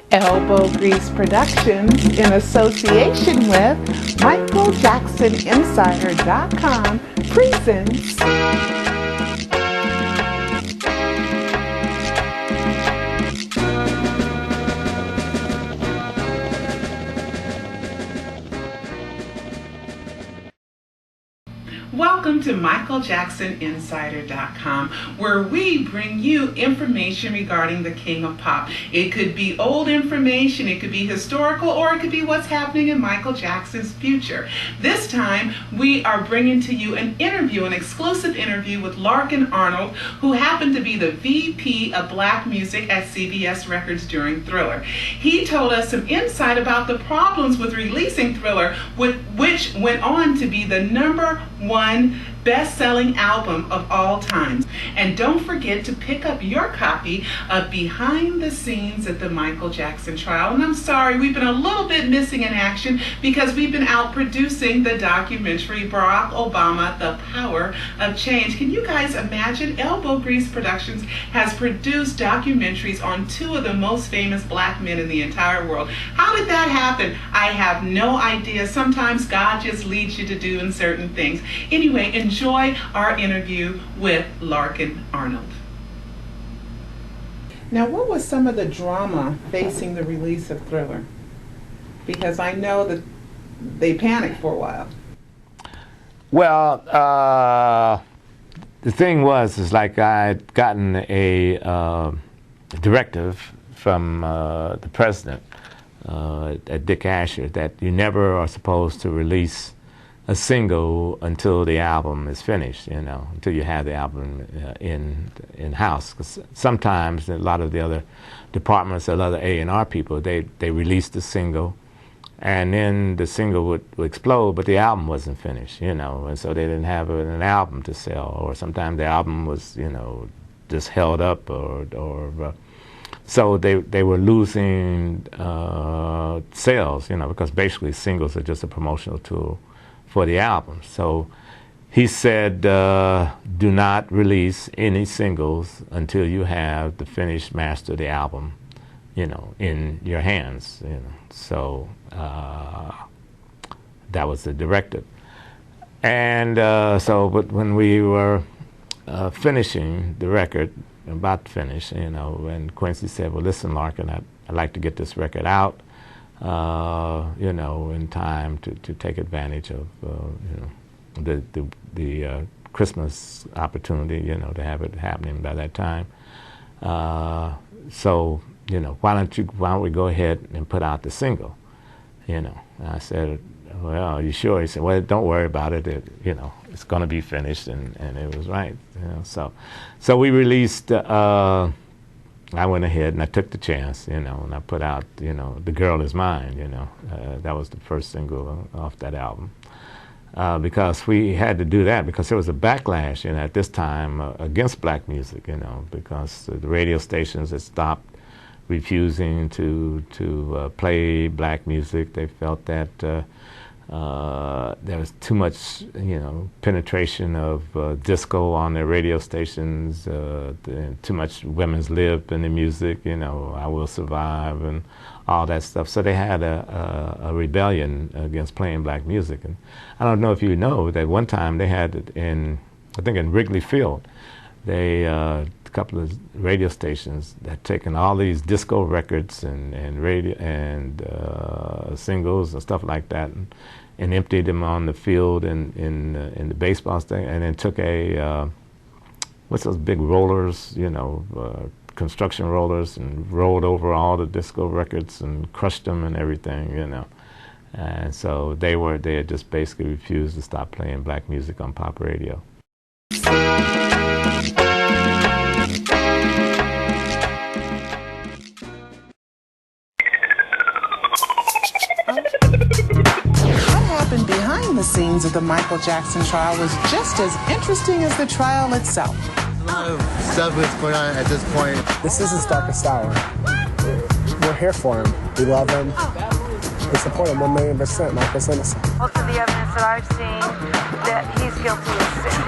Elbow Grease Productions, in association with MichaelJacksonInsider.com, presents Welcome to MichaelJacksonInsider.com, where we bring you information regarding the King of Pop. It could be old information, it could be historical, or it could be what's happening in Michael Jackson's future. This time, we are bringing to you an exclusive interview with Larkin Arnold, who happened to be the VP of Black Music at CBS Records during Thriller. He told us some insight about the problems with releasing Thriller, which went on to be the #1 best-selling album of all time. And don't forget to pick up your copy of Behind the Scenes at the Michael Jackson Trial. And I'm sorry, we've been a little bit missing in action because we've been out producing the documentary Barack Obama, The Power of Change. Can you guys imagine? Elbow Grease Productions has produced documentaries on two of the most famous black men in the entire world. How did that happen? I have no idea. Sometimes God just leads you to do certain things. Anyway, enjoy our interview with Larkin Arnold. Now, what was some of the drama facing the release of Thriller? Because I know that they panicked for a while. Well, the thing is like I'd gotten a directive from the president at Dick Asher that you never are supposed to release a single until the album is finished, until you have the album in-house. Because sometimes a lot of the other departments, a lot of A&R people, they released the single, and then the single would explode, but the album wasn't finished, and so they didn't have an album to sell, or sometimes the album was, just held up, or so they were losing sales, because basically singles are just a promotional tool for the album. So he said, do not release any singles until you have the finished master of the album, in your hands. So that was the directive. And but when we were finishing the record, about to finish, and Quincy said, well, listen, Larkin, I'd like to get this record out, in time to take advantage of, the Christmas opportunity, to have it happening by that time. So, why don't we go ahead and put out the single, And I said, well, are you sure? He said, well, don't worry about it. It's going to be finished, and it was right. So we released. I went ahead and I took the chance, and I put out, The Girl Is Mine. That was the first single off that album, because we had to do that because there was a backlash, at this time against black music, because the radio stations had stopped refusing to play black music. They felt that there was too much, penetration of disco on their radio stations, too much women's lib in the music, I Will Survive and all that stuff. So they had a rebellion against playing black music. And I don't know if you know that one time they had it in Wrigley Field. A couple of radio stations had taken all these disco records and radio and singles and stuff like that, and emptied them on the field in the baseball stadium, and then took what's those big rollers, construction rollers, and rolled over all the disco records and crushed them and everything, And so they had just basically refused to stop playing black music on pop radio. Behind the scenes of the Michael Jackson trial was just as interesting as the trial itself. A lot of stuff that's going on at this point. This is his darkest hour. We're here for him. We love him. We support him 1,000,000%. Michael's innocent. Most of the evidence that I've seen that he's guilty of sin.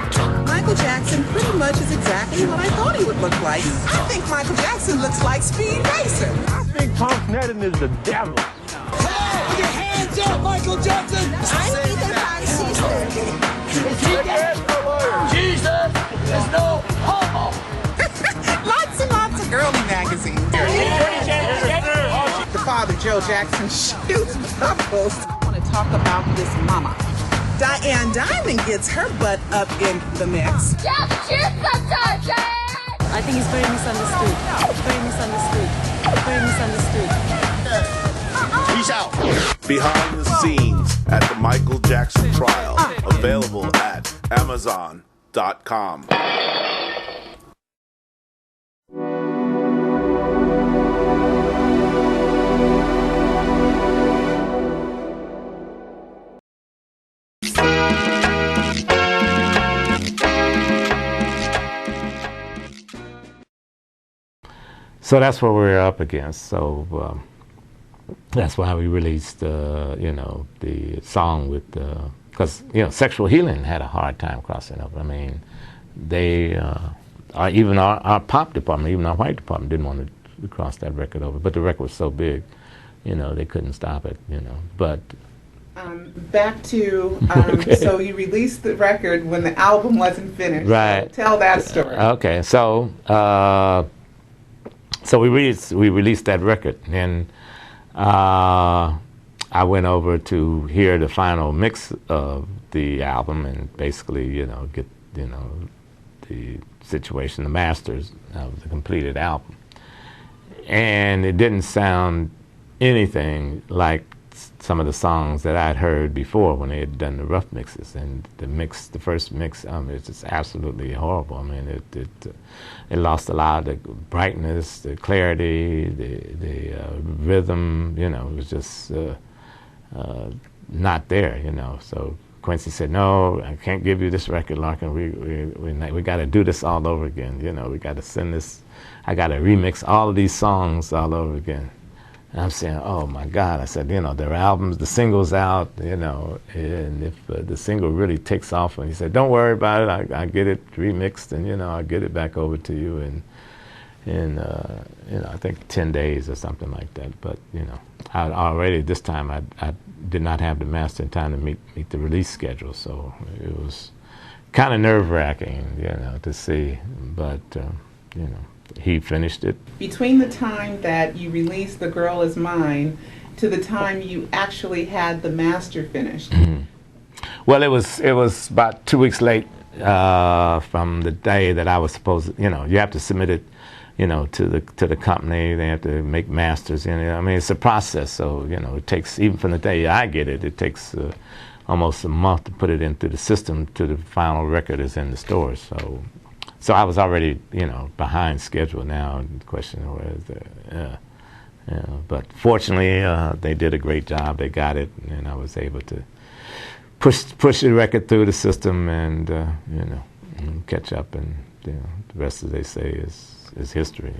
Michael Jackson pretty much is exactly what I thought he would look like. I think Michael Jackson looks like Speed Racer. think Tom Sneddon is the devil. Put your hands up, Michael Jackson! I'm Peter Pan's sister. Jesus is no homo! Lots and lots of girly magazines. The father, Joe Jackson, shoots bubbles. I want to talk about this mama. Diane Diamond gets her butt up in the mix. Just cheer sometimes, Diane! I think he's very misunderstood. Very misunderstood. Very misunderstood. Peace out. Behind the scenes at the Michael Jackson trial. Available at Amazon.com. So that's what we're up against. So that's why we released, the song with, because Sexual Healing had a hard time crossing over. I mean, they, even our pop department, even our white department, didn't want to cross that record over. But the record was so big, they couldn't stop it. But back to Okay. so you released the record when the album wasn't finished. Right. So tell that story. Okay, so we released that record, and I went over to hear the final mix of the album and basically, get the situation, the masters of the completed album, and it didn't sound anything like some of the songs that I'd heard before when they had done the rough mixes. And the first mix, it's just absolutely horrible. I mean, it lost a lot of the brightness, the clarity, the rhythm. It was just not there. So Quincy said, "No, I can't give you this record, Larkin. We got to do this all over again. We got to send this. I got to remix all of these songs all over again." And I'm saying, "Oh my God!" I said, "Their albums, the singles out, and if the single really takes off," and he said, "Don't worry about it. I get it remixed, and I'll get it back over to you in I think 10 days or something like that." But I already this time I did not have the master in time to meet the release schedule, so it was kind of nerve-wracking, to see, but he finished it. Between the time that you released The Girl Is Mine to the time you actually had the master finished. Mm-hmm. Well, it was about 2 weeks late from the day that I was supposed to, you have to submit it, to the company. They have to make masters. I mean, it's a process. So it takes, even from the day I get it, it takes almost a month to put it into the system to the final record is in the stores. So I was already, behind schedule now. The question was, but fortunately, they did a great job. They got it, and I was able to push the record through the system and catch up. And the rest, as they say, is history.